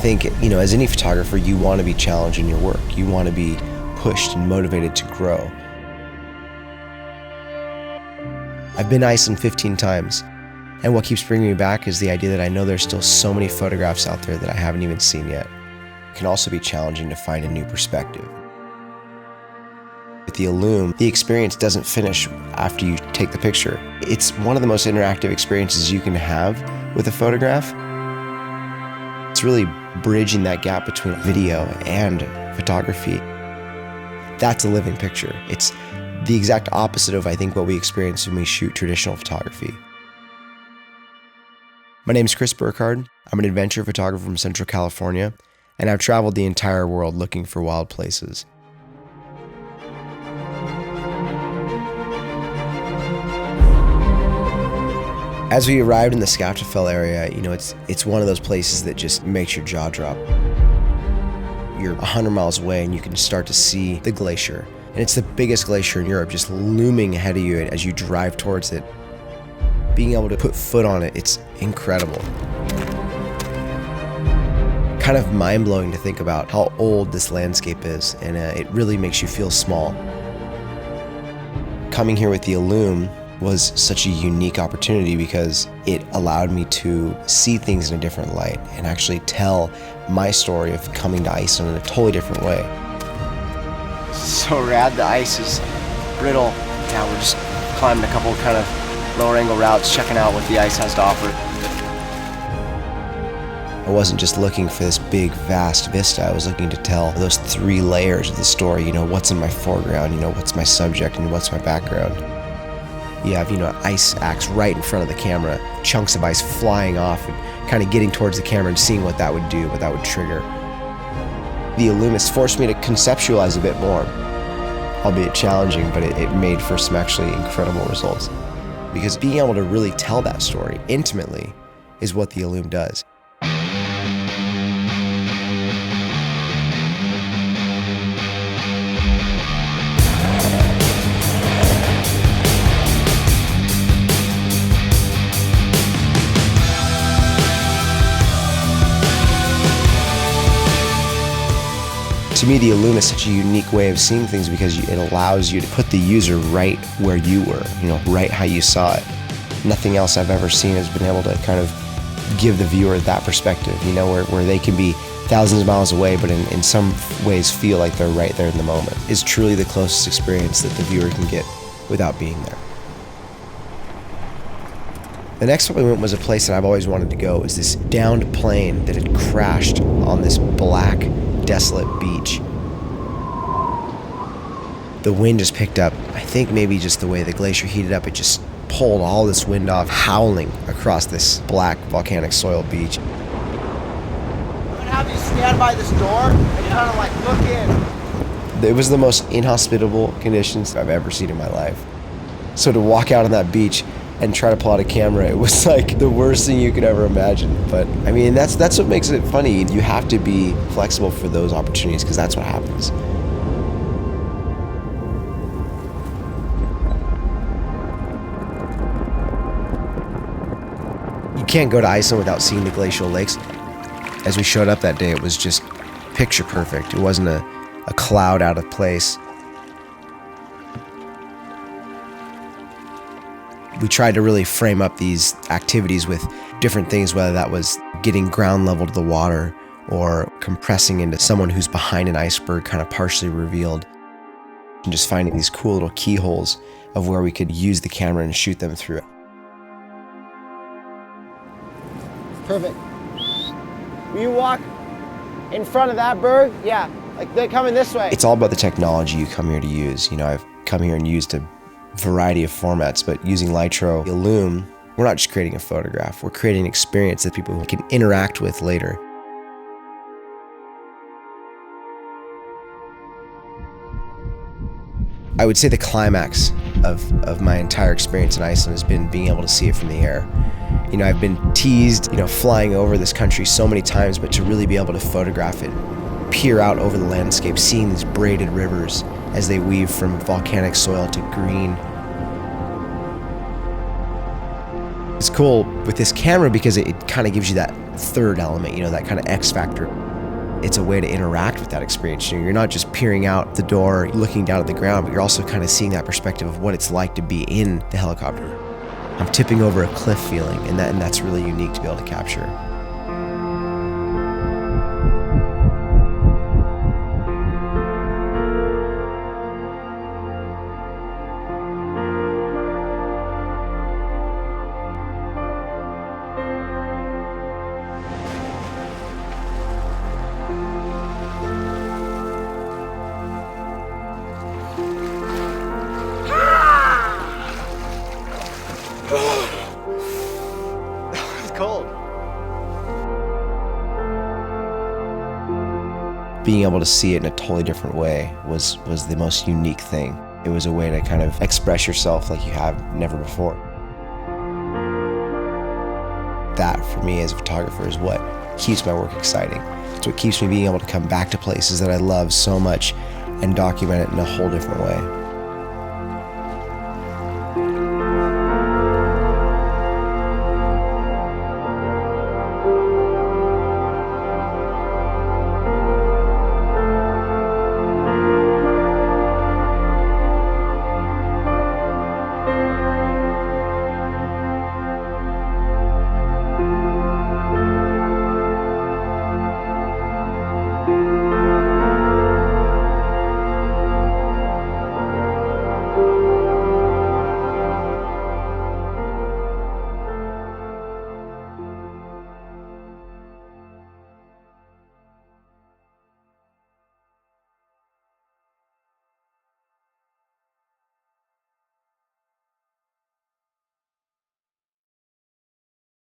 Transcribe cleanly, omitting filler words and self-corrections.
think, as any photographer, you want to be challenged in your work. You want to be pushed and motivated to grow. I've been to Iceland 15 times, and what keeps bringing me back is the idea that I know there's still so many photographs out there that I haven't even seen yet. It can also be challenging to find a new perspective. With the Illume, the experience doesn't finish after you take the picture. It's one of the most interactive experiences you can have with a photograph. It's really bridging that gap between video and photography. That's a living picture. It's the exact opposite of, I think, what we experience when we shoot traditional photography. My name is Chris Burkhardt. I'm an adventure photographer from Central California, and I've traveled the entire world looking for wild places. As we arrived in the Skaftafell area, it's one of those places that just makes your jaw drop. You're 100 miles away and you can start to see the glacier. And it's the biggest glacier in Europe, just looming ahead of you as you drive towards it. Being able to put foot on it, it's incredible. Kind of mind-blowing to think about how old this landscape is, and it really makes you feel small. Coming here with the Illume was such a unique opportunity because it allowed me to see things in a different light and actually tell my story of coming to Iceland in a totally different way. So rad, the ice is brittle. Yeah, we're just climbing a couple kind of lower angle routes, checking out what the ice has to offer. I wasn't just looking for this big, vast vista. I was looking to tell those 3 layers of the story. What's in my foreground, what's my subject, and what's my background. You have, ice axe right in front of the camera, chunks of ice flying off and kind of getting towards the camera and seeing what that would do, what that would trigger. The Illume has forced me to conceptualize a bit more, albeit challenging, but it made for some actually incredible results. Because being able to really tell that story intimately is what the Illume does. To me, the Illume is such a unique way of seeing things because it allows you to put the user right where you were, right how you saw it. Nothing else I've ever seen has been able to kind of give the viewer that perspective, where they can be thousands of miles away, but in some ways feel like they're right there in the moment. It's truly the closest experience that the viewer can get without being there. The next one we went was a place that I've always wanted to go. It was this downed plane that had crashed on this black, desolate beach. The wind just picked up. I think maybe just the way the glacier heated up, it just pulled all this wind off, howling across this black volcanic soil beach. I'm gonna have you stand by this door and kind of look in. It was the most inhospitable conditions I've ever seen in my life. So to walk out on that beach and try to pull out a camera, it was like the worst thing you could ever imagine. But I mean, that's what makes it funny. You have to be flexible for those opportunities because that's what happens. You can't go to Iceland without seeing the glacial lakes. As we showed up that day, it was just picture perfect. It wasn't a cloud out of place. We tried to really frame up these activities with different things, whether that was getting ground level to the water or compressing into someone who's behind an iceberg kind of partially revealed, and just finding these cool little keyholes of where we could use the camera and shoot them through it. Perfect. Will you walk in front of that berg? Yeah, like they're coming this way. It's all about the technology you come here to use. I've come here and used a variety of formats, but using LYTRO, Illume, we're not just creating a photograph, we're creating an experience that people can interact with later. I would say the climax of my entire experience in Iceland has been being able to see it from the air. I've been teased, flying over this country so many times, but to really be able to photograph it, peer out over the landscape, seeing these braided rivers as they weave from volcanic soil to green. It's cool with this camera because it kind of gives you that third element, you know, that kind of X factor. It's a way to interact with that experience. You know, you're not just peering out the door, looking down at the ground, but you're also kind of seeing that perspective of what it's like to be in the helicopter. I'm tipping over a cliff feeling, and that's really unique to be able to capture. Cold. Being able to see it in a totally different way was the most unique thing. It was a way to kind of express yourself like you have never before. That, for me as a photographer, is what keeps my work exciting. It's what keeps me being able to come back to places that I love so much and document it in a whole different way.